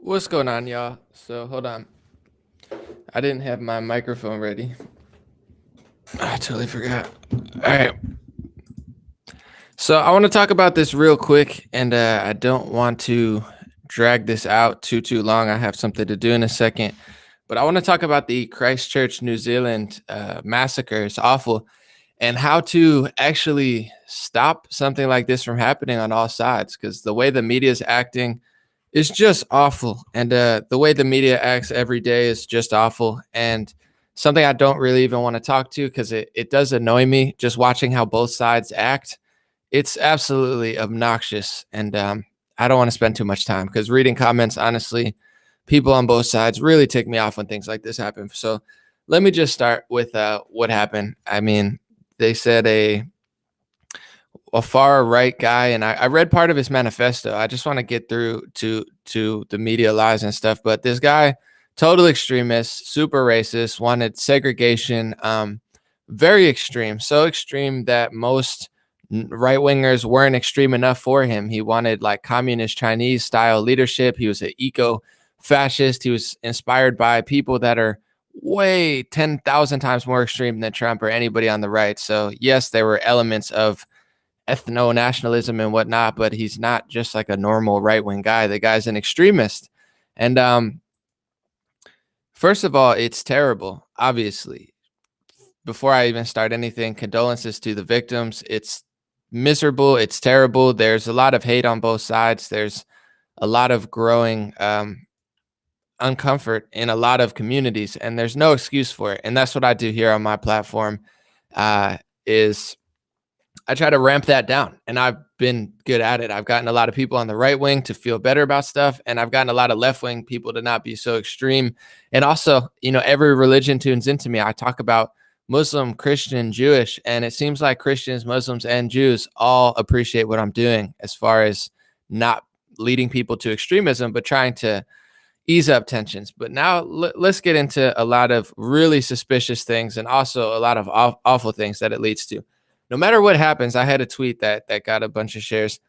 What's going on, y'all? So, hold on. I didn't have my microphone ready. I totally forgot. All right. So, I want to talk about this real quick, and I don't want to drag this out too long. I have something to do in a second. But I want to talk about the Christchurch, New Zealand massacre. It's awful. And how to actually stop something like this from happening on all sides. Because the way the media is acting, it's just awful. And the way the media acts every day is just awful. And something I don't really even want to talk to because it does annoy me just watching how both sides act. It's absolutely obnoxious. And I don't want to spend too much time because reading comments, honestly, people on both sides really tick me off when things like this happen. So let me just start with what happened. I mean, they said a far right guy, and I read part of his manifesto. I just want to get through to the media lies and stuff. But this guy, total extremist, super racist, wanted segregation, very extreme, so extreme that most right wingers weren't extreme enough for him. He wanted like communist Chinese style leadership. He was an eco fascist. He was inspired by people that are way 10,000 times more extreme than Trump or anybody on the right. So yes, there were elements of ethno nationalism and whatnot, but he's not just like a normal right wing guy. The guy's an extremist. And first of all, it's terrible, obviously. Before I even start anything, condolences to the victims. It's miserable. It's terrible. There's a lot of hate on both sides. There's a lot of growing uncomfort in a lot of communities, and there's no excuse for it. And that's what I do here on my platform. Is I try to ramp that down, and I've been good at it. I've gotten a lot of people on the right wing to feel better about stuff, and I've gotten a lot of left wing people to not be so extreme. And also, every religion tunes into me. I talk about Muslim, Christian, Jewish, and it seems like Christians, Muslims, and Jews all appreciate what I'm doing as far as not leading people to extremism, but trying to ease up tensions. But now let's get into a lot of really suspicious things and also a lot of awful things that it leads to. No matter what happens, I had a tweet that got a bunch of shares.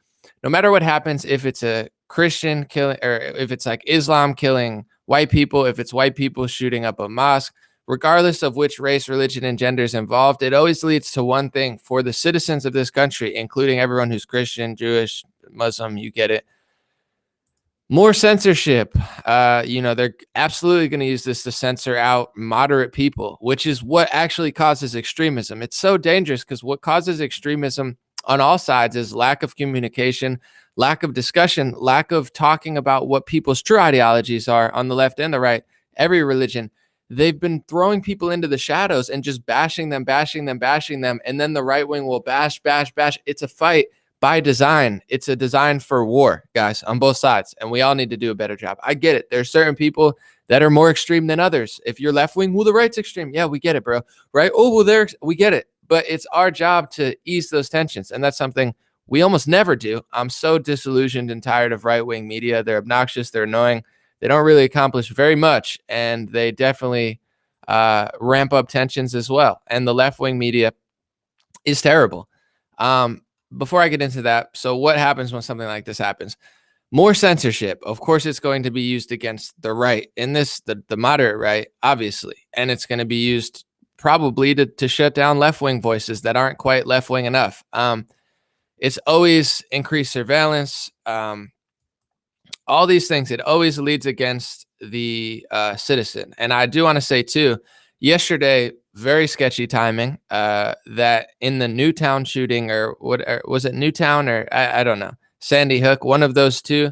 No matter what happens, if it's a Christian killing or if it's like Islam killing white people, if it's white people shooting up a mosque, regardless of which race, religion, and gender is involved, it always leads to one thing for the citizens of this country, including everyone who's Christian, Jewish, Muslim, you get it. More censorship. They're absolutely going to use this to censor out moderate people, which is what actually causes extremism. It's so dangerous because what causes extremism on all sides is lack of communication, lack of discussion, lack of talking about what people's true ideologies are on the left and the right. Every religion, they've been throwing people into the shadows and just bashing them. And then the right wing will bash. It's a fight by design. It's a design for war, guys, on both sides. And we all need to do a better job. I get it. There's certain people that are more extreme than others. If you're left wing, well, the right's extreme. Yeah, we get it, bro. Right? Oh, well, we get it. But it's our job to ease those tensions. And that's something we almost never do. I'm so disillusioned and tired of right wing media. They're obnoxious. They're annoying. They don't really accomplish very much. And they definitely ramp up tensions as well. And the left wing media is terrible. Before I get into that, so what happens when something like this happens? More censorship. Of course, it's going to be used against the right, in this, the moderate right, obviously. And it's going to be used probably to shut down left-wing voices that aren't quite left-wing enough. It's always increased surveillance. All these things, it always leads against the citizen. And I do want to say, too, yesterday, very sketchy timing, that in the Newtown shooting, or what was it, Newtown, or I don't know, Sandy Hook, one of those two,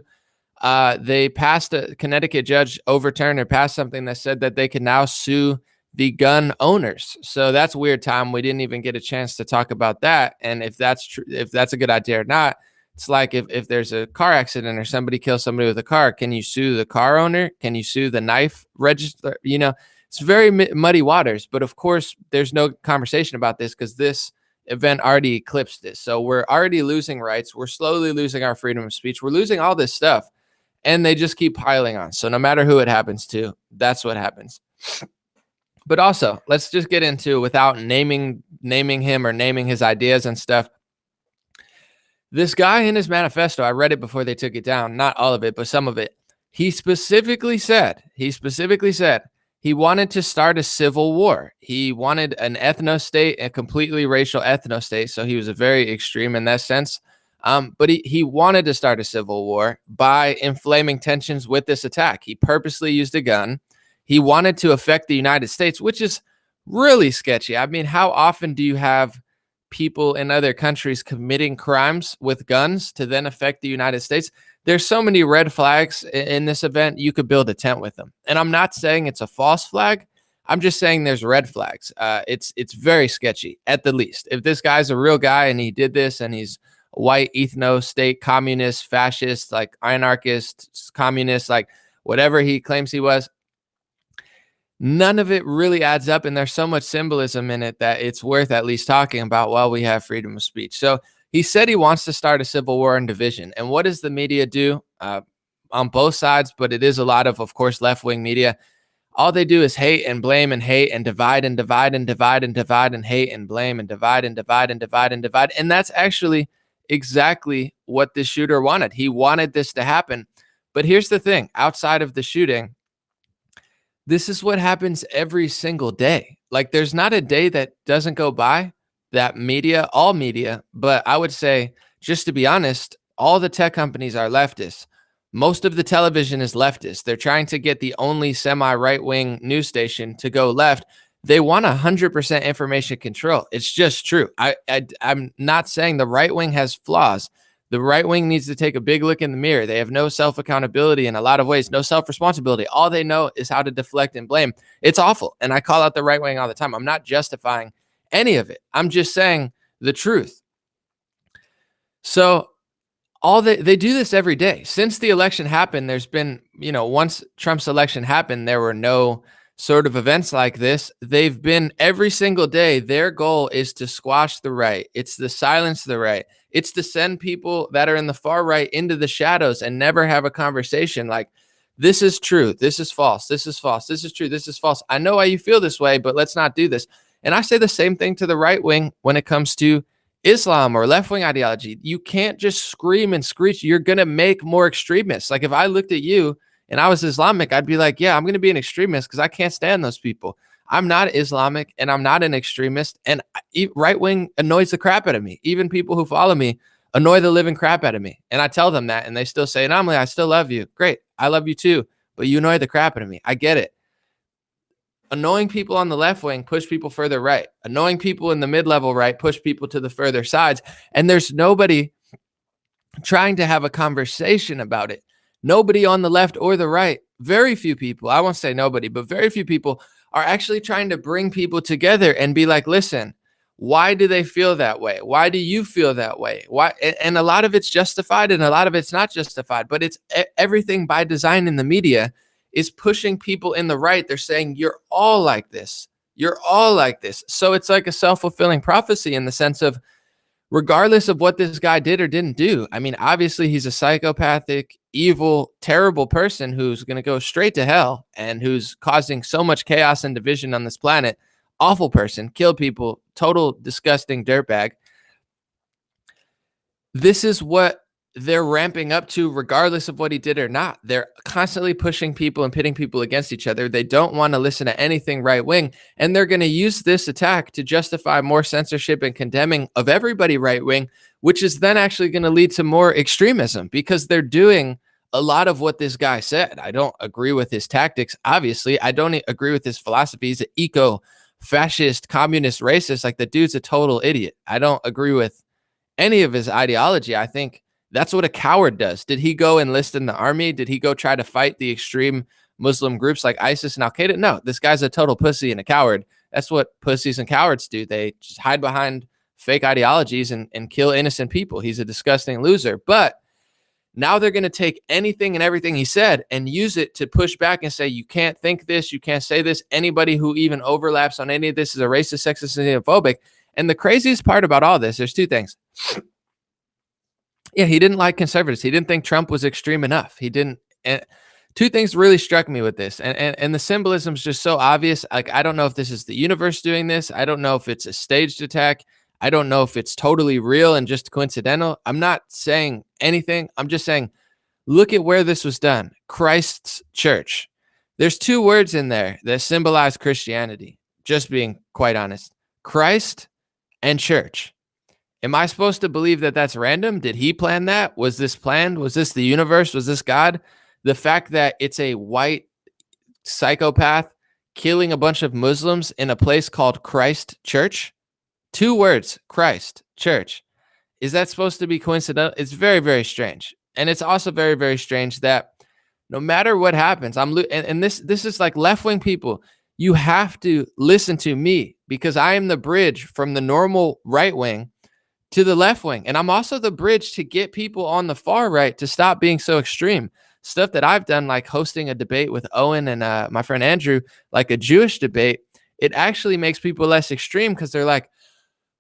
they passed, a Connecticut judge overturned or passed something that said that they can now sue the gun owners. So that's weird time. We didn't even get a chance to talk about that. And if that's true, if that's a good idea or not. It's like if there's a car accident or somebody kills somebody with a car, can you sue the car owner? Can you sue the knife register? It's very muddy waters, but of course, there's no conversation about this because this event already eclipsed this. So we're already losing rights. We're slowly losing our freedom of speech. We're losing all this stuff, and they just keep piling on. So no matter who it happens to, that's what happens. But also, let's just get into, without naming him or naming his ideas and stuff. This guy in his manifesto, I read it before they took it down, not all of it, but some of it. He specifically said he wanted to start a civil war. He wanted an ethno state, a completely racial ethno state. So he was a very extreme in that sense. But he wanted to start a civil war by inflaming tensions with this attack. He purposely used a gun. He wanted to affect the United States, which is really sketchy. I mean, how often do you have people in other countries committing crimes with guns to then affect the United States? There's so many red flags in this event. You could build a tent with them. And I'm not saying it's a false flag. I'm just saying there's red flags. It's very sketchy at the least. If this guy's a real guy and he did this and he's a white ethno state communist, fascist, like anarchist, communist, like whatever he claims he was, none of it really adds up. And there's so much symbolism in it that it's worth at least talking about while we have freedom of speech. So he said he wants to start a civil war and division. And what does the media do on both sides? But it is a lot of course, left-wing media. All they do is hate and blame and hate and divide and divide and divide and divide and hate and blame and divide and divide and divide and divide. And that's actually exactly what this shooter wanted. He wanted this to happen. But here's the thing, outside of the shooting, this is what happens every single day. Like there's not a day that doesn't go by that media, all media, but I would say, just to be honest, all the tech companies are leftist. Most of the television is leftist. They're trying to get the only semi-right-wing news station to go left. They want 100% information control. It's just true. I'm not saying the right wing has flaws. The right wing needs to take a big look in the mirror. They have no self-accountability in a lot of ways, no self-responsibility. All they know is how to deflect and blame. It's awful. And I call out the right wing all the time. I'm not justifying any of it. I'm just saying the truth. So they do this every day. Since the election happened, there's been, once Trump's election happened, there were no sort of events like this. They've been every single day. Their goal is to squash the right. It's to silence the right. It's to send people that are in the far right into the shadows and never have a conversation like, this is true, this is false, this is false, this is true, this is false. I know why you feel this way, but let's not do this. And I say the same thing to the right wing when it comes to Islam or left-wing ideology. You can't just scream and screech. You're going to make more extremists. Like if I looked at you and I was Islamic, I'd be like, yeah, I'm going to be an extremist because I can't stand those people. I'm not Islamic and I'm not an extremist. And right wing annoys the crap out of me. Even people who follow me annoy the living crap out of me. And I tell them that and they still say, Namli, I still love you. Great. I love you too. But you annoy the crap out of me. I get it. Annoying people on the left wing push people further right. Annoying people in the mid-level right push people to the further sides. And there's nobody trying to have a conversation about it. Nobody on the left or the right, very few people, I won't say nobody, but very few people are actually trying to bring people together and be like, listen, why do they feel that way? Why do you feel that way? Why? And a lot of it's justified and a lot of it's not justified, but it's everything by design in the media is pushing people in the right. They're saying, you're all like this. You're all like this. So it's like a self-fulfilling prophecy in the sense of, regardless of what this guy did or didn't do. I mean, obviously he's a psychopathic, evil, terrible person who's going to go straight to hell and who's causing so much chaos and division on this planet. Awful person, kill people, total disgusting dirtbag. This is what they're ramping up to regardless of what he did or not. They're constantly pushing people and pitting people against each other. They don't want to listen to anything right wing. And they're going to use this attack to justify more censorship and condemning of everybody right wing, which is then actually going to lead to more extremism because they're doing a lot of what this guy said. I don't agree with his tactics. Obviously, I don't agree with his philosophy. He's an eco-fascist, communist, racist. Like the dude's a total idiot. I don't agree with any of his ideology. I think that's what a coward does. Did he go enlist in the army? Did he go try to fight the extreme Muslim groups like ISIS and Al-Qaeda? No, this guy's a total pussy and a coward. That's what pussies and cowards do. They just hide behind fake ideologies and kill innocent people. He's a disgusting loser. But now they're going to take anything and everything he said and use it to push back and say, you can't think this, you can't say this. Anybody who even overlaps on any of this is a racist, sexist, and xenophobic. And the craziest part about all this, there's two things. Yeah, he didn't like conservatives. He didn't think Trump was extreme enough. He didn't. And two things really struck me with this. And the symbolism is just so obvious. Like, I don't know if this is the universe doing this. I don't know if it's a staged attack. I don't know if it's totally real and just coincidental. I'm not saying anything. I'm just saying, Look at where this was done. Christ's church. There's two words in there that symbolize Christianity, just being quite honest. Christ and church. Am I supposed to believe that that's random? Did he plan that? Was this planned? Was this the universe? Was this God? The fact that it's a white psychopath killing a bunch of Muslims in a place called Christ Church? Two words, Christ Church. Is that supposed to be coincidental? It's very, very strange. And it's also very, very strange that no matter what happens, this is like left-wing people. You have to listen to me because I am the bridge from the normal right wing to the left wing. And I'm also the bridge to get people on the far right to stop being so extreme. Stuff that I've done, like hosting a debate with Owen and my friend Andrew, like a Jewish debate, it actually makes people less extreme because they're like,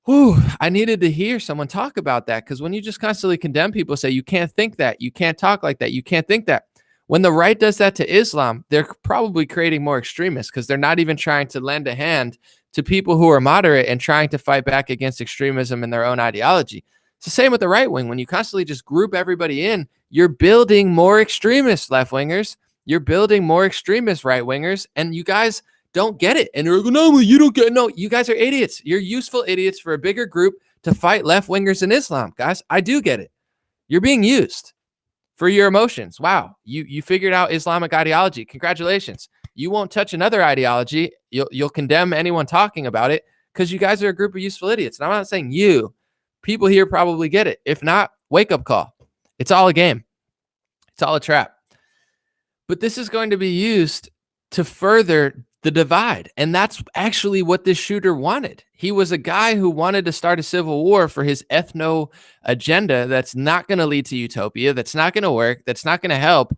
whew, I needed to hear someone talk about that. Because when you just constantly condemn people, say, you can't think that, you can't talk like that, you can't think that. When the right does that to Islam, they're probably creating more extremists because they're not even trying to lend a hand to people who are moderate and trying to fight back against extremism in their own ideology. It's the same with the right wing. When you constantly just group everybody in, you're building more extremist left wingers. You're building more extremist right wingers, and you guys don't get it. And you're like, no, you don't get it. No, you guys are idiots. You're useful idiots for a bigger group to fight left wingers in Islam. Guys, I do get it. You're being used for your emotions. Wow. You figured out Islamic ideology. Congratulations. You won't touch another ideology. You'll condemn anyone talking about it because you guys are a group of useful idiots. And I'm not saying you. People here probably get it. If not, wake up call. It's all a game. It's all a trap. But this is going to be used to further the divide. And that's actually what this shooter wanted. He was a guy who wanted to start a civil war for his ethno agenda that's not going to lead to utopia, that's not going to work, that's not going to help.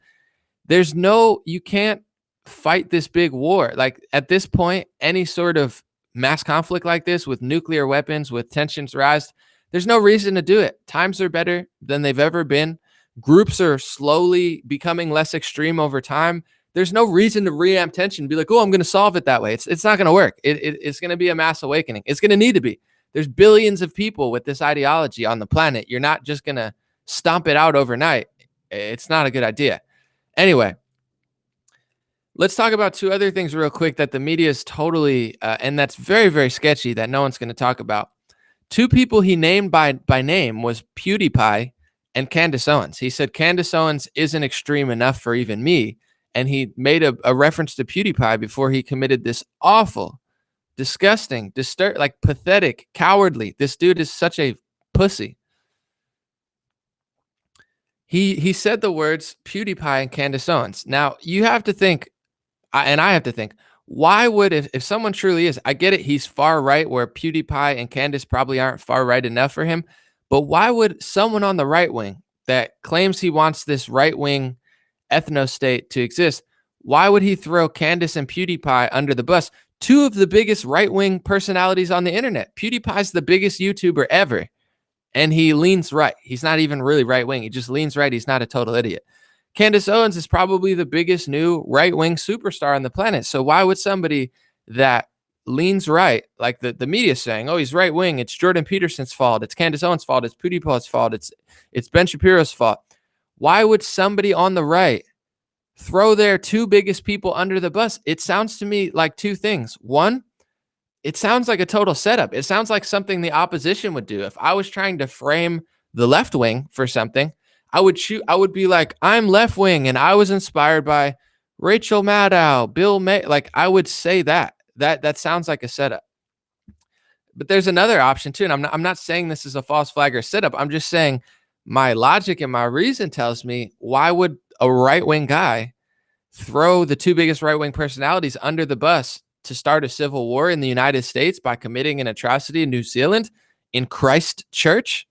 You can't fight this big war. Like at this point, any sort of mass conflict like this with nuclear weapons, with tensions rise, there's no reason to do it. Times are better than they've ever been. Groups are slowly becoming less extreme over time. There's no reason to reamp tension and be like, oh, I'm going to solve it that way. It's not going to work. It's going to be a mass awakening. It's going to need to be. There's billions of people with this ideology on the planet. You're not just going to stomp it out overnight. It's not a good idea. Anyway, let's talk about two other things real quick that the media is totally, and that's very, very sketchy that no one's going to talk about. Two people he named by name was PewDiePie and Candace Owens. He said Candace Owens isn't extreme enough for even me. And he made a reference to PewDiePie before he committed this awful, disgusting, like pathetic, cowardly. This dude is such a pussy. He said the words PewDiePie and Candace Owens. Now, you have to think, and I have to think, why would, if someone truly is, I get it, he's far right where PewDiePie and Candace probably aren't far right enough for him, but why would someone on the right wing that claims he wants this right wing ethno-state to exist, why would he throw Candace and PewDiePie under the bus? Two of the biggest right-wing personalities on the internet. PewDiePie's the biggest YouTuber ever, and he leans right. He's not even really right-wing. He just leans right. He's not a total idiot. Candace Owens is probably the biggest new right-wing superstar on the planet. So why would somebody that leans right, like the media saying, oh, he's right-wing, it's Jordan Peterson's fault, it's Candace Owens' fault, it's PewDiePie's fault, it's Ben Shapiro's fault. Why would somebody on the right throw their two biggest people under the bus? It sounds to me like two things. One, it sounds like a total setup. It sounds like something the opposition would do. If I was trying to frame the left wing for something, I would be like, I'm left wing and I was inspired by Rachel Maddow, Bill May. Like I would say that sounds like a setup. But there's another option too. And I'm not saying this is a false flag or setup. I'm just saying my logic and my reason tells me, why would a right-wing guy throw the two biggest right-wing personalities under the bus to start a civil war in the United States by committing an atrocity in New Zealand in Christchurch?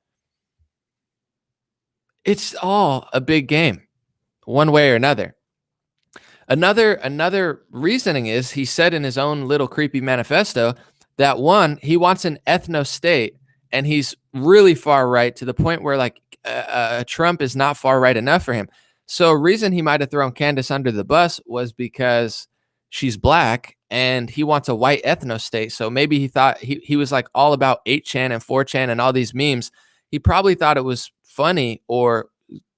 It's all a big game, one way or another. Another reasoning is he said in his own little creepy manifesto that one, he wants an ethno-state, and he's really far right to the point where like Trump is not far right enough for him. So a reason he might have thrown Candace under the bus was because she's black and he wants a white ethno state. So maybe he thought he was like all about 8chan and 4chan and all these memes. He probably thought it was funny or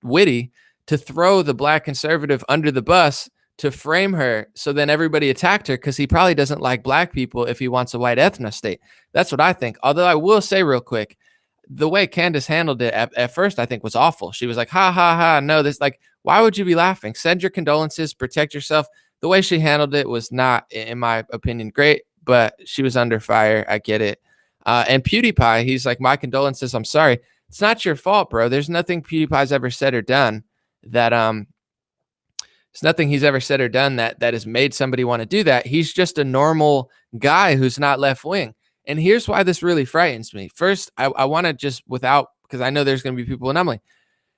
witty to throw the black conservative under the bus to frame her. So then everybody attacked her because he probably doesn't like black people if he wants a white ethno state. That's what I think. Although I will say real quick, the way Candace handled it at first, I think was awful. She was like, ha, ha, ha. No, this like, why would you be laughing? Send your condolences, protect yourself. The way she handled it was not, in my opinion, great, but she was under fire. I get it. And PewDiePie, he's like, my condolences. I'm sorry. It's not your fault, bro. There's nothing PewDiePie's ever said or done that, it's nothing he's ever said or done that has made somebody want to do that. He's just a normal guy who's not left wing. And here's why this really frightens me. First, I want to just because I know there's going to be people in Emily.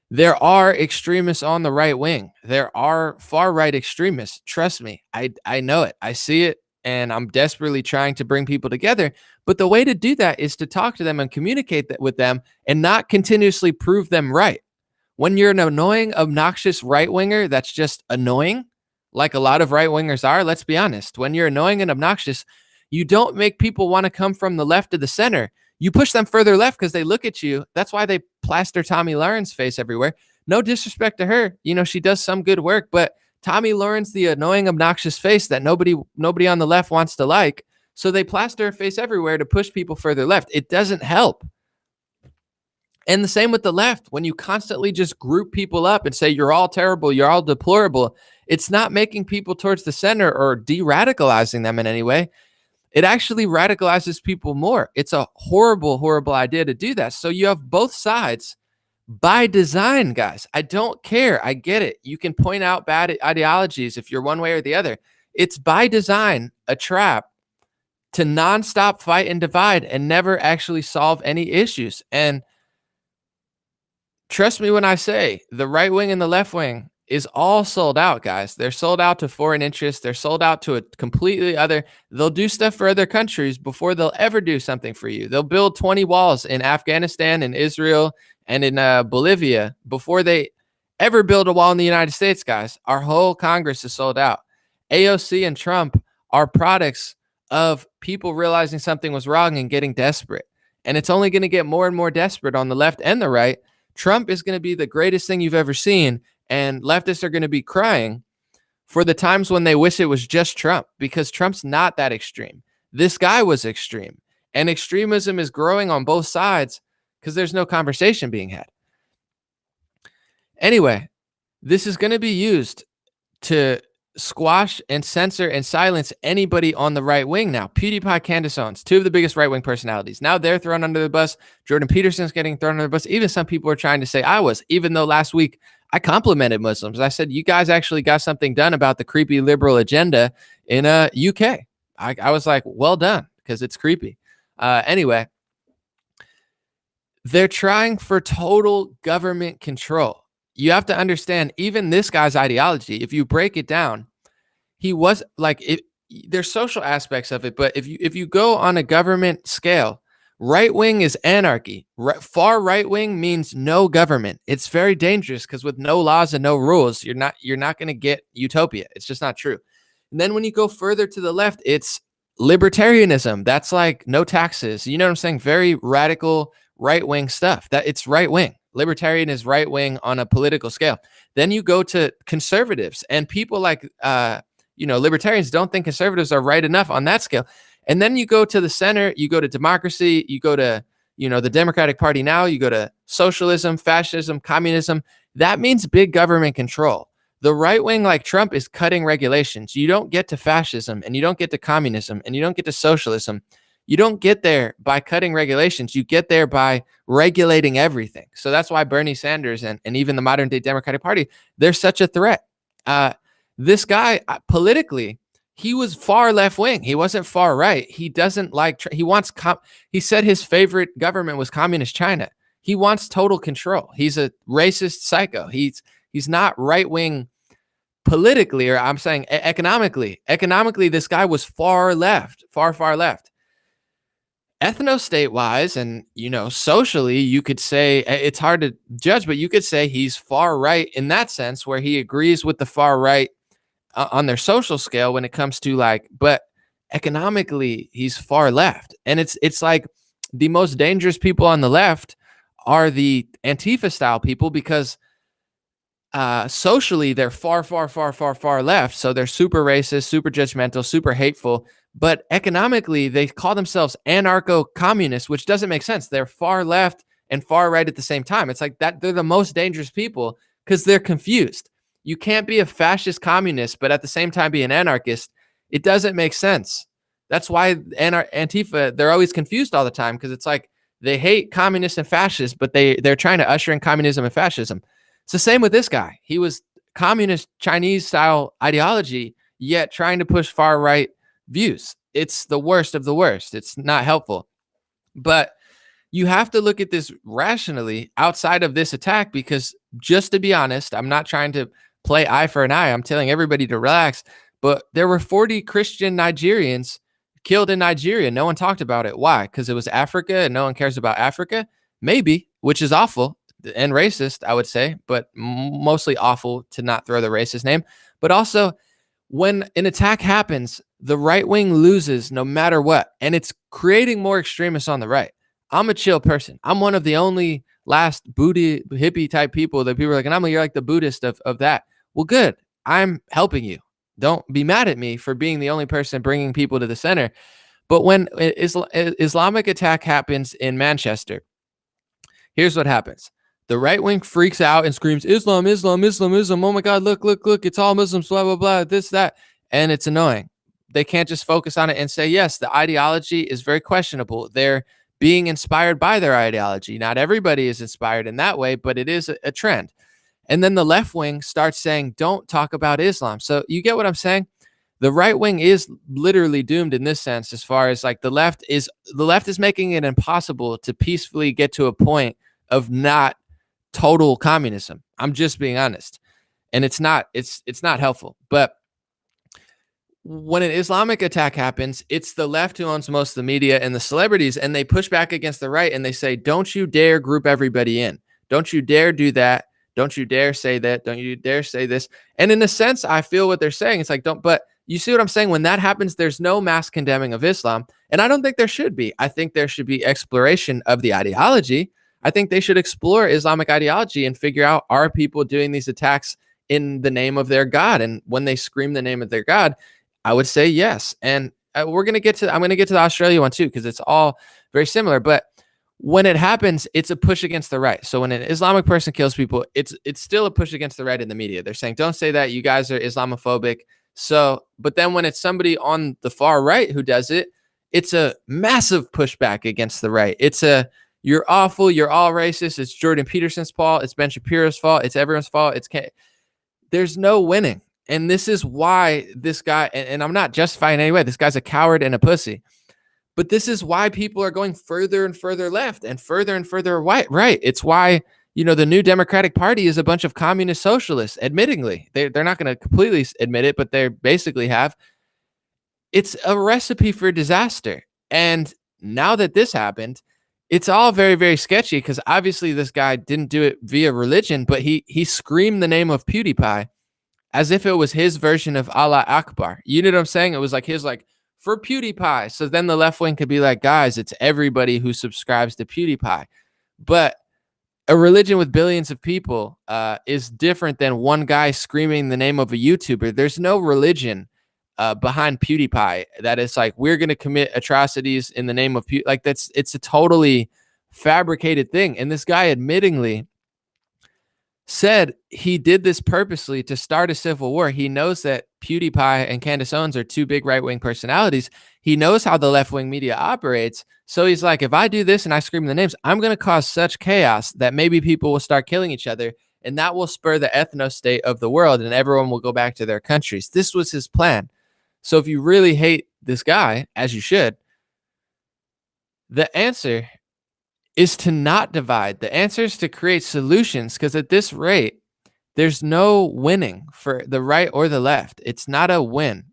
There are extremists on the right wing. There are far right extremists. Trust me. I know it. I see it. And I'm desperately trying to bring people together. But the way to do that is to talk to them and communicate with them and not continuously prove them right. When you're an annoying, obnoxious right winger that's just annoying, like a lot of right wingers are, let's be honest. When you're annoying and obnoxious, you don't make people want to come from the left to the center. You push them further left because they look at you. That's why they plaster Tommy Lauren's face everywhere. No disrespect to her. You know, she does some good work, but Tommy Lauren's the annoying, obnoxious face that nobody on the left wants to like. So they plaster her face everywhere to push people further left. It doesn't help. And the same with the left. When you constantly just group people up and say, you're all terrible, you're all deplorable, it's not making people towards the center or de-radicalizing them in any way. It actually radicalizes people more. It's a horrible, horrible idea to do that. So you have both sides by design, guys. I don't care. I get it. You can point out bad ideologies if you're one way or the other. It's by design a trap to nonstop fight and divide and never actually solve any issues. And trust me when I say the right wing and the left wing is all sold out, guys. They're sold out to foreign interests. They're sold out to a completely other. They'll do stuff for other countries before they'll ever do something for you. They'll build 20 walls in Afghanistan and Israel and in Bolivia before they ever build a wall in the United States, guys. Our whole Congress is sold out. AOC and Trump are products of people realizing something was wrong and getting desperate. And it's only going to get more and more desperate on the left and the right. Trump is going to be the greatest thing you've ever seen. And leftists are going to be crying for the times when they wish it was just Trump, because Trump's not that extreme. This guy was extreme. And extremism is growing on both sides because there's no conversation being had. Anyway, this is going to be used to squash and censor and silence anybody on the right wing now. PewDiePie, Candace Owens, two of the biggest right-wing personalities. Now they're thrown under the bus. Jordan Peterson's getting thrown under the bus. Even some people are trying to say I was, even though last week I complimented Muslims. I said, you guys actually got something done about the creepy liberal agenda in UK. I was like, well done, because it's creepy. Anyway, they're trying for total government control. You have to understand, even this guy's ideology, if you break it down, he was like, there's social aspects of it, but if you go on a government scale, right wing is anarchy. Far right wing means no government. It's very dangerous because with no laws and no rules, you're not going to get utopia. It's just not true. And then when you go further to the left, it's libertarianism. That's like no taxes. You know what I'm saying? Very radical right wing stuff. That it's right wing. Libertarian is right wing on a political scale. Then you go to conservatives, and people like libertarians don't think conservatives are right enough on that scale. And then you go to the center, you go to democracy, you go to, the Democratic Party now, you go to socialism, fascism, communism. That means big government control. The right wing, like Trump, is cutting regulations. You don't get to fascism, and you don't get to communism, and you don't get to socialism. You don't get there by cutting regulations. You get there by regulating everything. So that's why Bernie Sanders and even the modern day Democratic Party, they're such a threat. This guy, politically, he was far left wing. He wasn't far right. He doesn't like, he said his favorite government was communist China. He wants total control. He's a racist psycho. He's not right wing politically, or I'm saying economically. Economically, this guy was far left, far left. Ethno-state wise, and socially, you could say it's hard to judge, but you could say he's far right in that sense, where he agrees with the far right on their social scale when it comes to but economically he's far left. And it's like the most dangerous people on the left are the Antifa style people, because socially, they're far, far, far, far, far left. So they're super racist, super judgmental, super hateful. But economically, they call themselves anarcho-communists, which doesn't make sense. They're far left and far right at the same time. It's like that they're the most dangerous people because they're confused. You can't be a fascist communist, but at the same time be an anarchist. It doesn't make sense. That's why Antifa, they're always confused all the time because it's like they hate communists and fascists, but they're trying to usher in communism and fascism. It's the same with this guy. He was communist Chinese style ideology, yet trying to push far right views. It's the worst of the worst. It's not helpful. But you have to look at this rationally outside of this attack because, just to be honest, I'm not trying to play eye for an eye. I'm telling everybody to relax. But there were 40 Christian Nigerians killed in Nigeria. No one talked about it. Why? Because it was Africa and no one cares about Africa? Maybe, which is awful and racist, I would say, but mostly awful to not throw the racist name. But also, when an attack happens, the right wing loses no matter what. And it's creating more extremists on the right. I'm a chill person. I'm one of the only last Buddhist hippie type people that people are like, and you're like the Buddhist of that. Well, good. I'm helping you. Don't be mad at me for being the only person bringing people to the center. But when Islamic attack happens in Manchester, here's what happens. The right wing freaks out and screams, Islam, Islam, Islam, Islam. Oh my God, look, look, look. It's all Muslims, blah, blah, blah, this, that. And it's annoying. They can't just focus on it and say, yes, the ideology is very questionable. They're being inspired by their ideology. Not everybody is inspired in that way, but it is a trend. And then the left wing starts saying, don't talk about Islam. So you get what I'm saying? The right wing is literally doomed in this sense, as far as like the left is making it impossible to peacefully get to a point of not total communism. I'm just being honest. And it's not helpful. But when an Islamic attack happens, it's the left who owns most of the media and the celebrities, and they push back against the right and they say, don't you dare group everybody in. Don't you dare do that. Don't you dare say that. Don't you dare say this. And in a sense, I feel what they're saying. It's like, but you see what I'm saying? When that happens, there's no mass condemning of Islam. And I don't think there should be. I think there should be exploration of the ideology. I think they should explore Islamic ideology and figure out, are people doing these attacks in the name of their God? And when they scream the name of their God, I would say yes. And I'm going to get to the Australia one too, because it's all very similar. But when it happens, it's a push against the right. So when an Islamic person kills people, it's still a push against the right in the media. They're saying, don't say that, you guys are Islamophobic. So, but then when it's somebody on the far right who does it, it's a massive pushback against the right. It's you're awful, you're all racist. It's Jordan Peterson's fault. It's Ben Shapiro's fault. It's everyone's fault. There's no winning. And this is why this guy, and I'm not justifying in any way, this guy's a coward and a pussy. But this is why people are going further and further left and further right. It's why, the new Democratic Party is a bunch of communist socialists, admittingly. They're not going to completely admit it, but they basically have. It's a recipe for disaster. And now that this happened, it's all very, very sketchy because obviously this guy didn't do it via religion, but he screamed the name of PewDiePie as if it was his version of Allah Akbar. You know what I'm saying? It was like his for PewDiePie. So then the left wing could be like, guys, it's everybody who subscribes to PewDiePie. But a religion with billions of people is different than one guy screaming the name of a YouTuber. There's no religion behind PewDiePie that is like, we're going to commit atrocities in the name of it's a totally fabricated thing. And this guy admittingly said he did this purposely to start a civil war. He knows that PewDiePie and Candace Owens are two big right-wing personalities. He knows how the left-wing media operates. So he's like, if I do this and I scream the names, I'm going to cause such chaos that maybe people will start killing each other, and that will spur the ethno-state of the world, and everyone will go back to their countries. This was his plan. So if you really hate this guy, as you should, the answer is to not divide. The answer is to create solutions, because at this rate, there's no winning for the right or the left. It's not a win.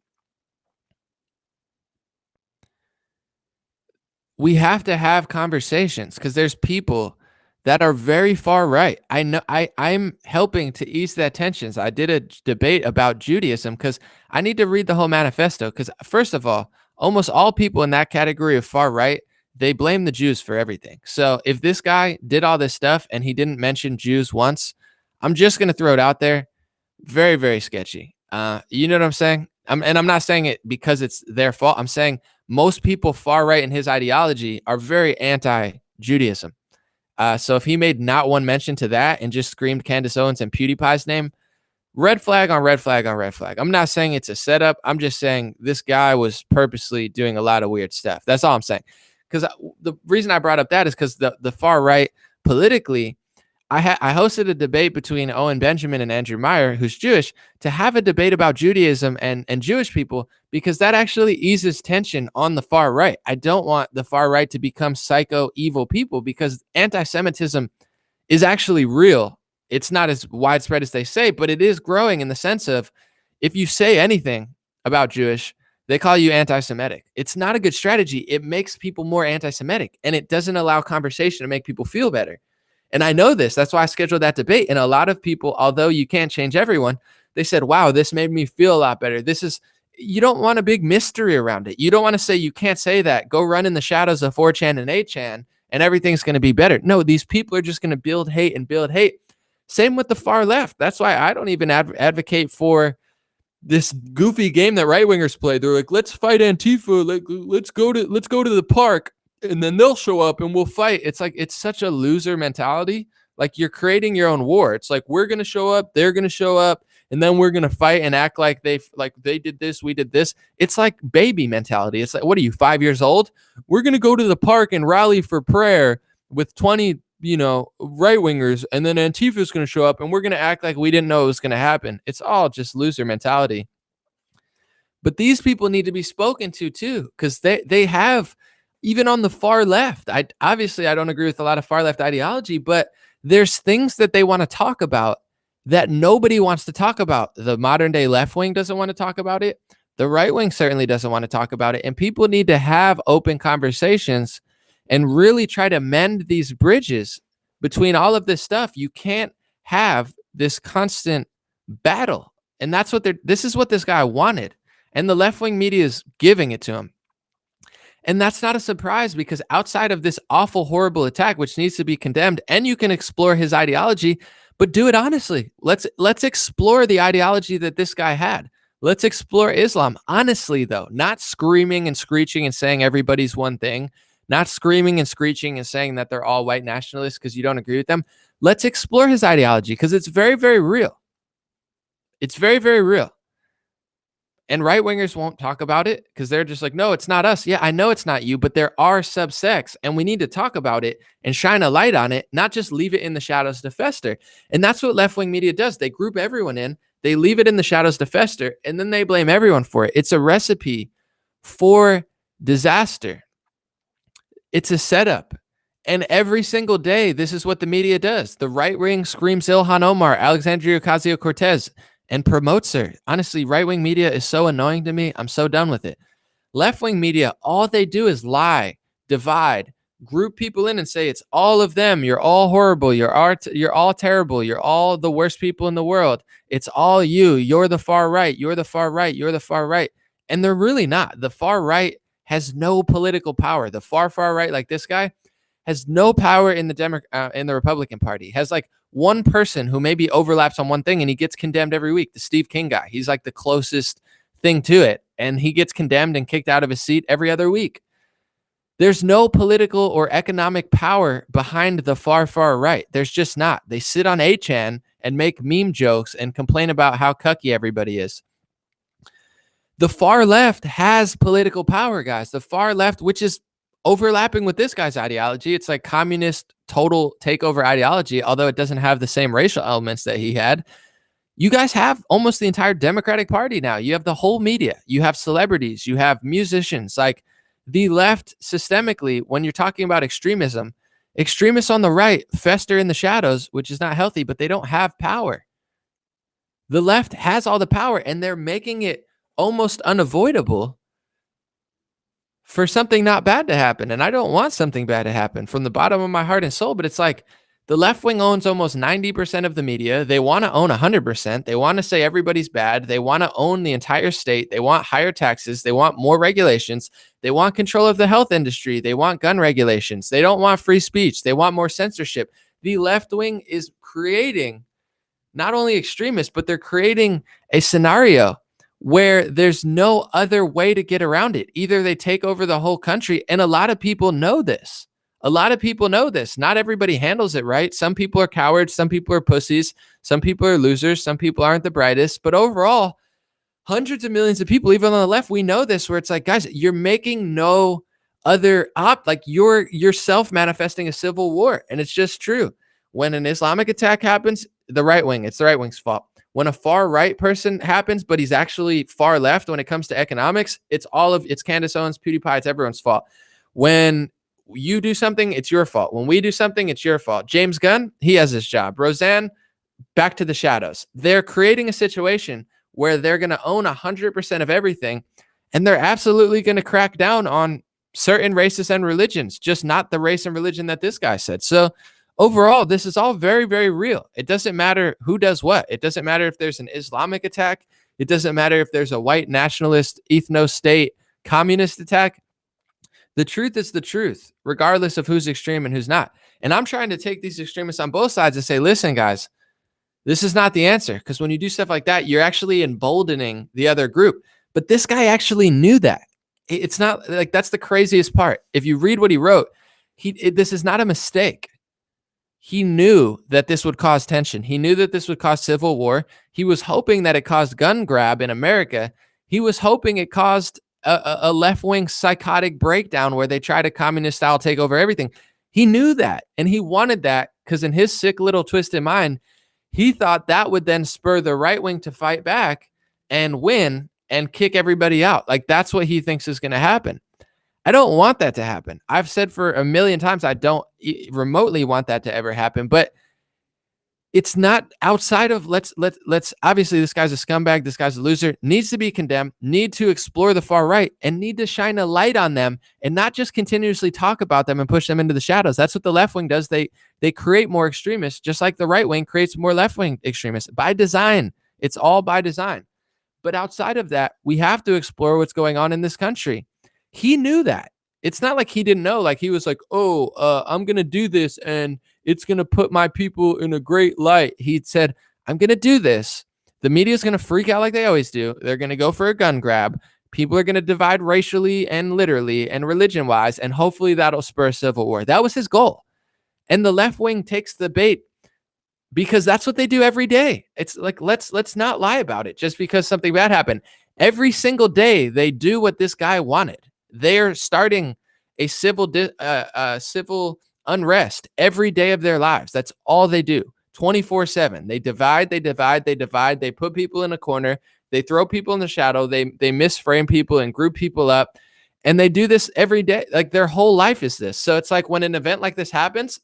We have to have conversations because there's people that are very far right. I know I'm helping to ease the tensions. I did a debate about Judaism because I need to read the whole manifesto, because first of all, almost all people in that category of far right, they blame the Jews for everything. So if this guy did all this stuff and he didn't mention Jews once, I'm just going to throw it out there. Very, very sketchy. You know what I'm saying? And I'm not saying it because it's their fault. I'm saying most people far right in his ideology are very anti-Judaism. So if he made not one mention to that and just screamed Candace Owens and PewDiePie's name, red flag on red flag on red flag. I'm not saying it's a setup. I'm just saying this guy was purposely doing a lot of weird stuff. That's all I'm saying. Because the reason I brought up that is because the far right politically, I hosted a debate between Owen Benjamin and Andrew Meyer, who's Jewish, to have a debate about Judaism and Jewish people, because that actually eases tension on the far right. I don't want the far right to become psycho evil people, because anti-Semitism is actually real. It's not as widespread as they say, but it is growing in the sense of, if you say anything about Jewish, they call you anti-Semitic. It's not a good strategy. It makes people more anti-Semitic, and it doesn't allow conversation to make people feel better. And I know this. That's why I scheduled that debate. And a lot of people, although you can't change everyone, they said, wow, this made me feel a lot better. You don't want a big mystery around it. You don't want to say, you can't say that. Go run in the shadows of 4chan and 8chan and everything's going to be better. No, these people are just going to build hate and build hate. Same with the far left. That's why I don't even advocate for this goofy game that right wingers play. They're like, let's fight Antifa. Let's go to the park, and then they'll show up and we'll fight. It's like, it's such a loser mentality. Like, you're creating your own war. It's like, we're going to show up, they're going to show up, and then we're going to fight and act like they did this, we did this. It's like baby mentality. It's like, what are you, 5 years old? We're going to go to the park and rally for prayer with 20, right wingers, and then Antifa is going to show up and we're going to act like we didn't know it was going to happen. It's all just loser mentality. But these people need to be spoken to too, because they have, even on the far left, I don't agree with a lot of far left ideology, but there's things that they want to talk about that nobody wants to talk about. The modern day left wing doesn't want to talk about it. The right wing certainly doesn't want to talk about it. And people need to have open conversations and really try to mend these bridges between all of this stuff. You can't have this constant battle. And this is what this guy wanted. And the left-wing media is giving it to him. And that's not a surprise, because outside of this awful, horrible attack, which needs to be condemned, and you can explore his ideology, but do it honestly. Let's explore the ideology that this guy had. Let's explore Islam honestly, though, not screaming and screeching and saying everybody's one thing, not screaming and screeching and saying that they're all white nationalists because you don't agree with them. Let's explore his ideology, because it's very, very real. It's very, very real. And right wingers won't talk about it because they're just like, no, it's not us. Yeah, I know it's not you, but there are subsects, and we need to talk about it and shine a light on it, not just leave it in the shadows to fester. And that's what left-wing media does. They group everyone in, they leave it in the shadows to fester, and then they blame everyone for it. It's a recipe for disaster. It's a setup. And every single day, this is what the media does. The right wing screams Ilhan Omar, Alexandria Ocasio-Cortez, and promotes her. Honestly, right-wing media is so annoying to me. I'm so done with it. Left-wing media, all they do is lie, divide, group people in and say it's all of them. You're all horrible. You're all terrible. You're all the worst people in the world. It's all you. You're the far right. You're the far right. You're the far right. And they're really not. The far right has no political power. The far right, like this guy, has no power in the Republican Party. Has like one person who maybe overlaps on one thing, and he gets condemned every week. The Steve King guy. He's like the closest thing to it, and he gets condemned and kicked out of his seat every other week. There's no political or economic power behind the far right. There's just not. They sit on 8chan and make meme jokes and complain about how cucky everybody is. The far left has political power, guys. The far left, which is overlapping with this guy's ideology. It's like communist total takeover ideology, although it doesn't have the same racial elements that he had. You guys have almost the entire Democratic Party now. You have the whole media. You have celebrities. You have musicians. Like, the left systemically, when you're talking about extremism, extremists on the right fester in the shadows, which is not healthy, but they don't have power. The left has all the power, and they're making it almost unavoidable for something not bad to happen. And I don't want something bad to happen from the bottom of my heart and soul, but it's like the left wing owns almost 90% of the media. They want to own 100%. They want to say everybody's bad. They want to own the entire state. They want higher taxes. They want more regulations. They want control of the health industry. They want gun regulations. They don't want free speech. They want more censorship. The left wing is creating not only extremists, but they're creating a scenario where there's no other way to get around it. Either they take over the whole country, and a lot of people know this. A lot of people know this. Not everybody handles it right. Some people are cowards. Some people are pussies. Some people are losers. Some people aren't the brightest. But overall, hundreds of millions of people, even on the left, we know this, where it's like, guys, you're making no other like you're self-manifesting a civil war. And it's just true. When an Islamic attack happens, it's the right wing's fault. When a far right person happens, but he's actually far left when it comes to economics, it's Candace Owens, PewDiePie, it's everyone's fault. When you do something, it's your fault. When we do something, it's your fault. James Gunn, he has his job. Roseanne, back to the shadows. They're creating a situation where they're going to own 100% of everything, and they're absolutely going to crack down on certain races and religions, just not the race and religion that this guy said. So overall, this is all very, very real. It doesn't matter who does what. It doesn't matter if there's an Islamic attack. It doesn't matter if there's a white nationalist, ethno-state, communist attack. The truth is the truth, regardless of who's extreme and who's not. And I'm trying to take these extremists on both sides and say, listen, guys, this is not the answer. Because when you do stuff like that, you're actually emboldening the other group. But this guy actually knew that. It's not like, that's the craziest part. If you read what he wrote, this is not a mistake. He knew that this would cause tension. He knew that this would cause civil war. He was hoping that it caused gun grab in America. He was hoping it caused a left-wing psychotic breakdown where they try to communist style take over everything. He knew that, and he wanted that because in his sick little twisted mind, he thought that would then spur the right wing to fight back and win and kick everybody out. Like, that's what he thinks is going to happen. I don't want that to happen. I've said for a million times, I don't remotely want that to ever happen, but it's not outside of let's obviously this guy's a scumbag. This guy's a loser, needs to be condemned, need to explore the far right and need to shine a light on them and not just continuously talk about them and push them into the shadows. That's what the left wing does. They create more extremists, just like the right wing creates more left wing extremists by design. It's all by design. But outside of that, we have to explore what's going on in this country. He knew that. It's not like he didn't know. Like, he was like, I'm going to do this and it's going to put my people in a great light. He said, I'm going to do this. The media is going to freak out like they always do. They're going to go for a gun grab. People are going to divide racially and literally and religion wise. And hopefully that'll spur a civil war. That was his goal. And the left wing takes the bait because that's what they do every day. It's like, let's not lie about it just because something bad happened. Every single day they do what this guy wanted. They're starting a civil unrest every day of their lives. That's all they do 24/7. They divide. They put people in a corner. They throw people in the shadow. They misframe people and group people up. And they do this every day. Like, their whole life is this. So it's like when an event like this happens,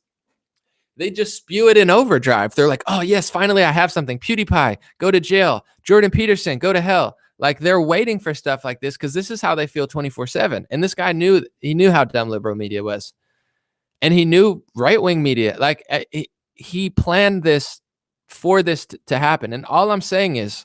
they just spew it in overdrive. They're like, oh yes, finally I have something. PewDiePie, go to jail. Jordan Peterson, go to hell. Like, they're waiting for stuff like this because this is how they feel 24/7. And this guy knew how dumb liberal media was. And he knew right-wing media. Like, he planned this for this to happen. And all I'm saying is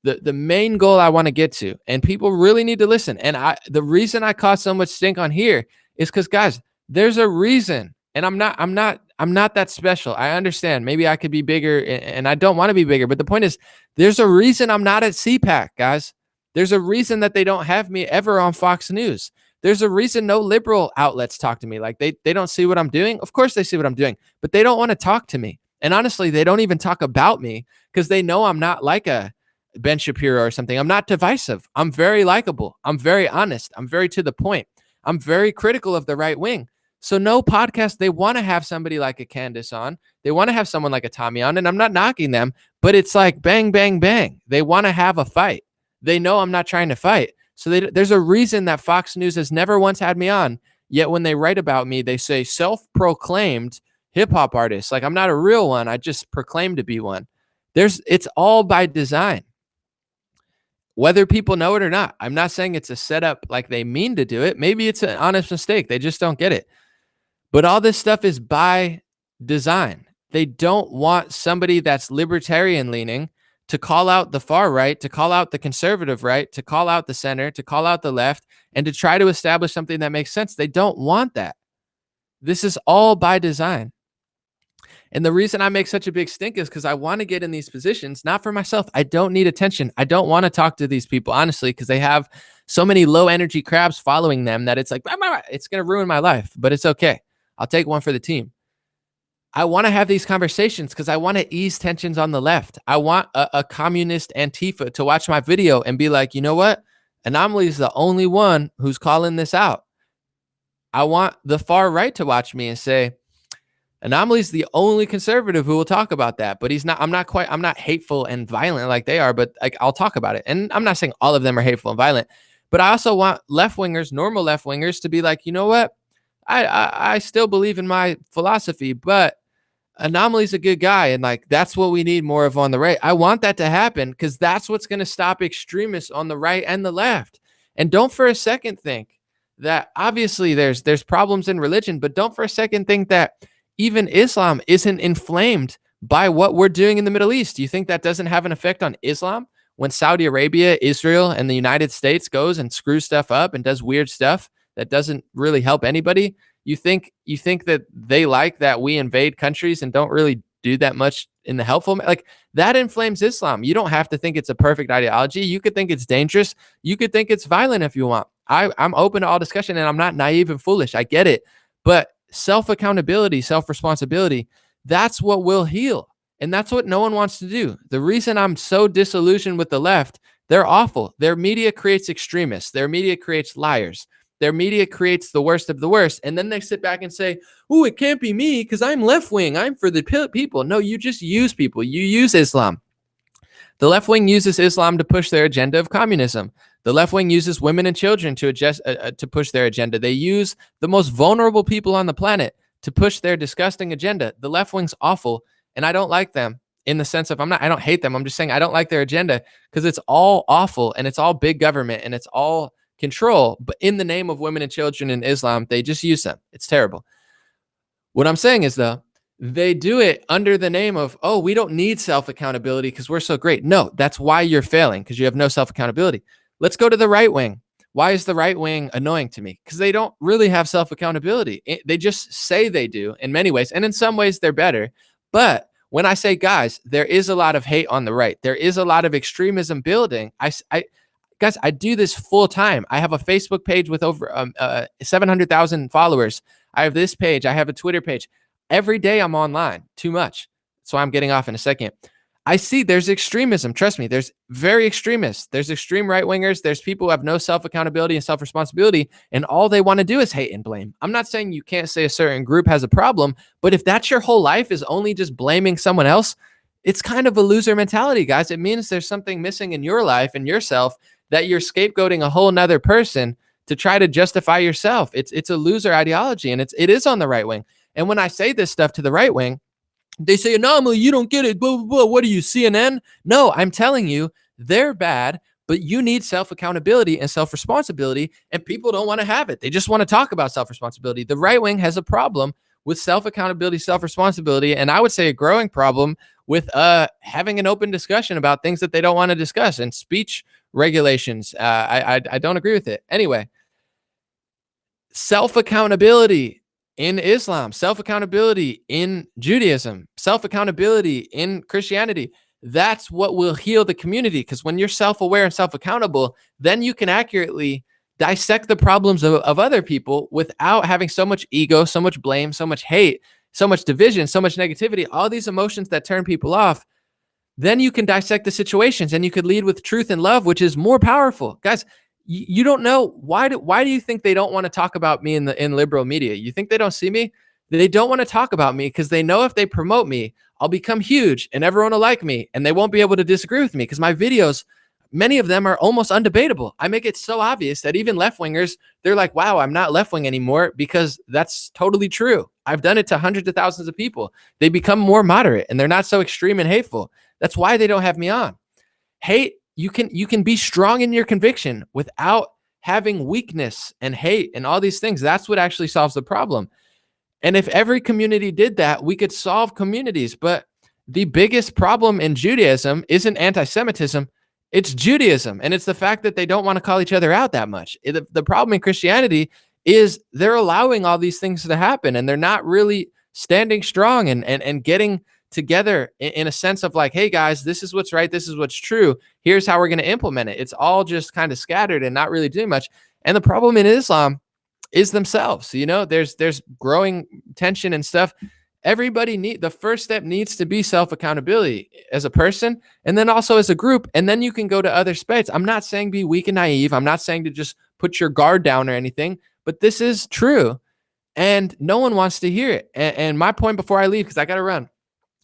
the main goal I want to get to, and people really need to listen. And the reason I caused so much stink on here is because, guys, there's a reason. And I'm not that special. I understand. Maybe I could be bigger and I don't want to be bigger. But the point is, there's a reason I'm not at CPAC, guys. There's a reason that they don't have me ever on Fox News. There's a reason no liberal outlets talk to me. Like, they don't see what I'm doing. Of course they see what I'm doing, but they don't want to talk to me. And honestly, they don't even talk about me because they know I'm not like a Ben Shapiro or something. I'm not divisive. I'm very likable. I'm very honest. I'm very to the point. I'm very critical of the right wing. So no podcast, they want to have somebody like a Candace on. They want to have someone like a Tommy on, and I'm not knocking them, but it's like bang, bang, bang. They want to have a fight. They know I'm not trying to fight. So there's a reason that Fox News has never once had me on, yet when they write about me, they say self-proclaimed hip-hop artist. Like, I'm not a real one. I just proclaim to be one. It's all by design. Whether people know it or not. I'm not saying it's a setup like they mean to do it. Maybe it's an honest mistake. They just don't get it. But all this stuff is by design. They don't want somebody that's libertarian leaning to call out the far right, to call out the conservative right, to call out the center, to call out the left, and to try to establish something that makes sense. They don't want that. This is all by design. And the reason I make such a big stink is because I want to get in these positions, not for myself. I don't need attention. I don't want to talk to these people, honestly, because they have so many low energy crabs following them that it's like, it's going to ruin my life, but it's okay. I'll take one for the team. I want to have these conversations because I want to ease tensions on the left. I want a communist Antifa to watch my video and be like, you know what? Anomaly is the only one who's calling this out. I want the far right to watch me and say, Anomaly's the only conservative who will talk about that, but I'm not hateful and violent like they are, but like I'll talk about it. And I'm not saying all of them are hateful and violent, but I also want left-wingers, normal left-wingers to be like, you know what? I still believe in my philosophy, but Anomaly's a good guy. And like, that's what we need more of on the right. I want that to happen because that's what's going to stop extremists on the right and the left. And don't for a second think that obviously there's problems in religion, but don't for a second think that even Islam isn't inflamed by what we're doing in the Middle East. Do you think that doesn't have an effect on Islam? When Saudi Arabia, Israel, and the United States goes and screws stuff up and does weird stuff that doesn't really help anybody, you think that they like that we invade countries and don't really do that much in the helpful, like that inflames Islam. You don't have to think it's a perfect ideology. You could think it's dangerous. You could think it's violent if you want. I'm open to all discussion and I'm not naive and foolish. I get it. But self-accountability, self-responsibility, that's what will heal. And that's what no one wants to do. The reason I'm so disillusioned with the left, they're awful. Their media creates extremists. Their media creates liars. Their media creates the worst of the worst. And then they sit back and say, oh, it can't be me because I'm left wing. I'm for the people. No, you just use people. You use Islam. The left wing uses Islam to push their agenda of communism. The left wing uses women and children to push their agenda. They use the most vulnerable people on the planet to push their disgusting agenda. The left wing's awful, and I don't like them in the sense of I don't hate them. I'm just saying I don't like their agenda because it's all awful and it's all big government and it's all control, but in the name of women and children in Islam, they just use them. It's terrible. What I'm saying is, though, they do it under the name of, oh, we don't need self-accountability because we're so great. No, that's why you're failing, because you have no self-accountability. Let's go to the right wing. Why is the right wing annoying to me? Because they don't really have self-accountability. They just say they do in many ways, and in some ways they're better. But when I say, guys, there is a lot of hate on the right. There is a lot of extremism building. Guys, I do this full time. I have a Facebook page with over 700,000 followers. I have this page. I have a Twitter page. Every day I'm online. Too much. So I'm getting off in a second. I see there's extremism. Trust me, there's very extremists. There's extreme right-wingers. There's people who have no self-accountability and self-responsibility, and all they want to do is hate and blame. I'm not saying you can't say a certain group has a problem, but if that's your whole life is only just blaming someone else, it's kind of a loser mentality, guys. It means there's something missing in your life and yourself that you're scapegoating a whole nother person to try to justify yourself. It's a loser ideology, and it is on the right wing. And when I say this stuff to the right wing, they say, Anomaly, you don't get it. Blah, blah, blah. What are you, CNN? No, I'm telling you, they're bad, but you need self-accountability and self-responsibility, and people don't want to have it. They just want to talk about self-responsibility. The right wing has a problem with self-accountability, self-responsibility, and I would say a growing problem with having an open discussion about things that they don't want to discuss and speech regulations. I don't agree with it. Anyway, self-accountability in Islam, self-accountability in Judaism, self-accountability in Christianity. That's what will heal the community, because when you're self-aware and self-accountable, then you can accurately dissect the problems of other people without having so much ego, so much blame, so much hate, so much division, so much negativity, all these emotions that turn people off. Then you can dissect the situations and you could lead with truth and love, which is more powerful. Guys, you don't know why do you think they don't want to talk about me in liberal media? You think they don't see me? They don't want to talk about me because they know if they promote me, I'll become huge and everyone will like me and they won't be able to disagree with me because my videos, many of them are almost undebatable. I make it so obvious that even left-wingers, they're like, wow, I'm not left-wing anymore, because that's totally true. I've done it to hundreds of thousands of people. They become more moderate and they're not so extreme and hateful. That's why they don't have me on. Hate, you can be strong in your conviction without having weakness and hate and all these things. That's what actually solves the problem. And if every community did that, we could solve communities. But the biggest problem in Judaism isn't anti-Semitism. It's Judaism. And it's the fact that they don't want to call each other out that much. The problem in Christianity is they're allowing all these things to happen and they're not really standing strong and getting together in a sense of like, hey guys, this is what's right, this is what's true, here's how we're going to implement it. It's all just kind of scattered and not really doing much. And the problem in Islam is themselves. There's growing tension and stuff. The first step needs to be self-accountability as a person, and then also as a group, and then you can go to other spaces. I'm not saying be weak and naive. I'm not saying to just put your guard down or anything, but this is true, and no one wants to hear it. And my point before I leave, because I got to run,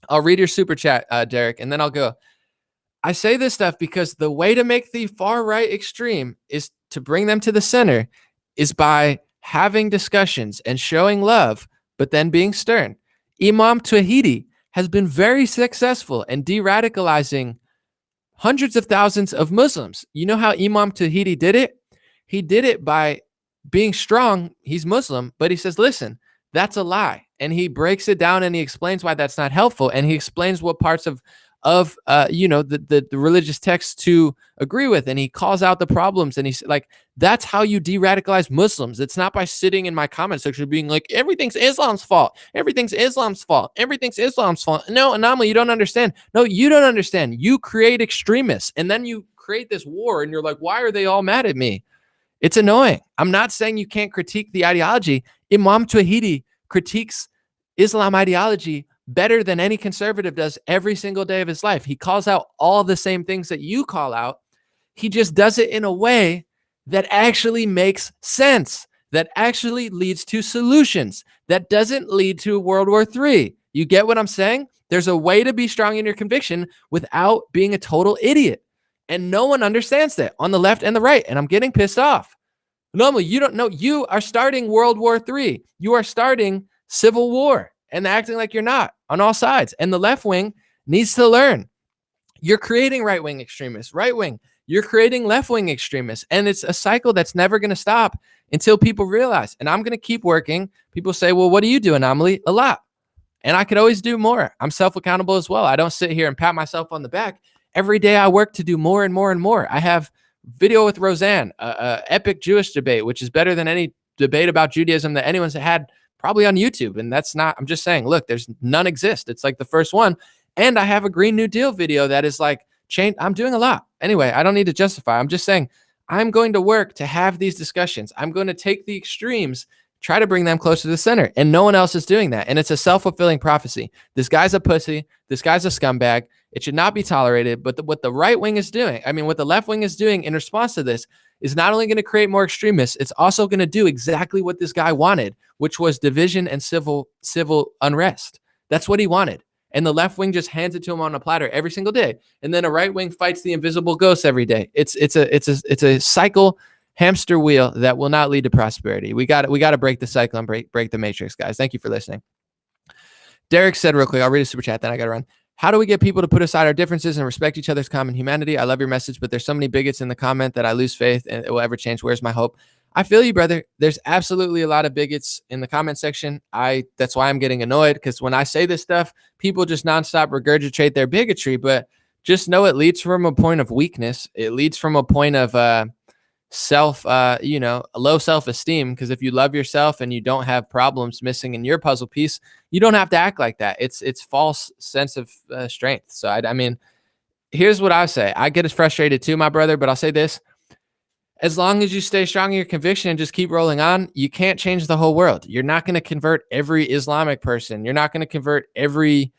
I'll read your super chat, Derek, and then I'll go. I say this stuff because the way to make the far right extreme is to bring them to the center is by having discussions and showing love, but then being stern. Imam Tawhidi has been very successful in de-radicalizing hundreds of thousands of Muslims. You know how Imam Tawhidi did it? He did it by being strong. He's Muslim, but he says, listen, that's a lie. And he breaks it down and he explains why that's not helpful. And he explains what parts of the religious texts to agree with, and he calls out the problems, and he's like, that's how you de-radicalize Muslims. It's not by sitting in my comment section being like, everything's Islam's fault, everything's Islam's fault, everything's Islam's fault. No, Anomaly, you don't understand. No, you don't understand. You create extremists, and then you create this war, and you're like, why are they all mad at me? It's annoying. I'm not saying you can't critique the ideology. Imam Tawhidi critiques Islam ideology better than any conservative does every single day of his life. He calls out all the same things that you call out. He just does it in a way that actually makes sense, that actually leads to solutions, that doesn't lead to World War III. You get what I'm saying? There's a way to be strong in your conviction without being a total idiot. And no one understands that on the left and the right. And I'm getting pissed off. Normally, you don't know. You are starting World War III. You are starting civil war and acting like you're not on all sides. And the left wing needs to learn. You're creating right-wing extremists. Right wing, you're creating left-wing extremists. And it's a cycle that's never going to stop until people realize. And I'm going to keep working. People say, well, what do you do, Anomaly? A lot. And I could always do more. I'm self-accountable as well. I don't sit here and pat myself on the back. Every day I work to do more and more and more. I have video with Roseanne, a epic Jewish debate, which is better than any debate about Judaism that anyone's had probably on YouTube. And that's not, I'm just saying, look, there's none exist. It's like the first one. And I have a Green New Deal video that is like, I'm doing a lot. Anyway, I don't need to justify. I'm just saying, I'm going to work to have these discussions. I'm going to take the extremes, try to bring them closer to the center. And no one else is doing that. And it's a self-fulfilling prophecy. This guy's a pussy. This guy's a scumbag. It should not be tolerated. But what the right wing is doing, what the left wing is doing in response to this is not only going to create more extremists, it's also going to do exactly what this guy wanted, which was division and civil unrest. That's what he wanted. And the left wing just hands it to him on a platter every single day. And then a right wing fights the invisible ghosts every day. It's a cycle, hamster wheel that will not lead to prosperity. We got to break the cycle and break the matrix, guys. Thank you for listening. Derek said real quick, I'll read a super chat, then I got to run. How do we get people to put aside our differences and respect each other's common humanity? I love your message, but there's so many bigots in the comment that I lose faith and it will ever change. Where's my hope? I feel you, brother. There's absolutely a lot of bigots in the comment section. That's why I'm getting annoyed, because when I say this stuff, people just nonstop regurgitate their bigotry, but just know it leads from a point of weakness. It leads from a point of low self-esteem, because if you love yourself and you don't have problems missing in your puzzle piece, you don't have to act like that. It's false sense of strength. So I mean, here's what I say. I get as frustrated too, my brother, but I'll say this. As long as you stay strong in your conviction and just keep rolling on, you can't change the whole world. You're not going to convert every Islamic person. You're not going to convert every,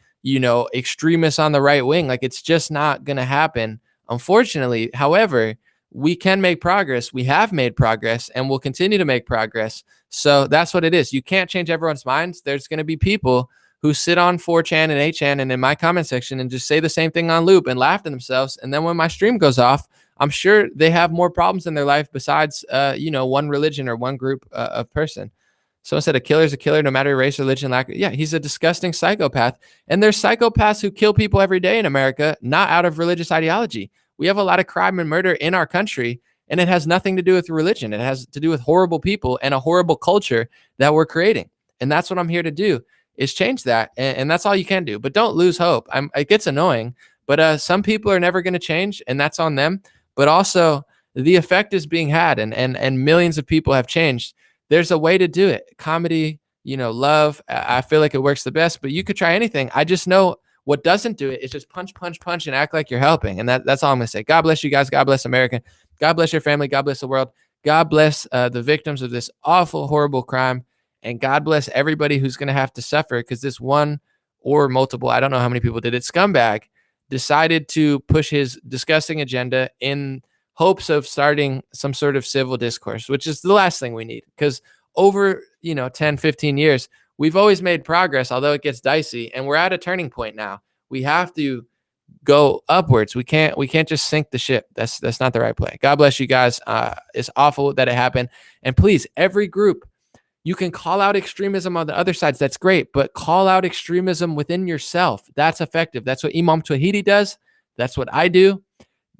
extremist on the right wing. Like, it's just not going to happen, unfortunately. However, we can make progress. We have made progress and we'll continue to make progress. So that's what it is. You can't change everyone's minds. There's going to be people who sit on 4chan and 8chan and in my comment section and just say the same thing on loop and laugh to themselves. And then when my stream goes off, I'm sure they have more problems in their life besides, one religion or one group of person. Someone said a killer is a killer, no matter race, religion, Yeah, he's a disgusting psychopath. And there's psychopaths who kill people every day in America, not out of religious ideology. We have a lot of crime and murder in our country, and it has nothing to do with religion. It has to do with horrible people and a horrible culture that we're creating. And that's what I'm here to do, is change that. And that's all you can do. But don't lose hope. It gets annoying, but some people are never going to change, and that's on them. But also, the effect is being had, and millions of people have changed. There's a way to do it. Comedy, love. I feel like it works the best, but you could try anything. I just know what doesn't do it is just punch, punch, punch, and act like you're helping. And that's all I'm going to say. God bless you guys. God bless America. God bless your family. God bless the world. God bless the victims of this awful, horrible crime. And God bless everybody who's going to have to suffer because this one or multiple, I don't know how many people did it, scumbag decided to push his disgusting agenda in hopes of starting some sort of civil discourse, which is the last thing we need. Because over, 10, 15 years, we've always made progress, although it gets dicey. And we're at a turning point now. We have to go upwards. We can't just sink the ship. That's not the right play. God bless you guys. It's awful that it happened. And please, every group, you can call out extremism on the other sides. That's great. But call out extremism within yourself. That's effective. That's what Imam Tawhidi does. That's what I do.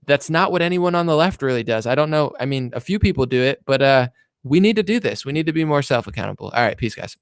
That's not what anyone on the left really does. I don't know. I mean, a few people do it, but we need to do this. We need to be more self-accountable. All right. Peace, guys.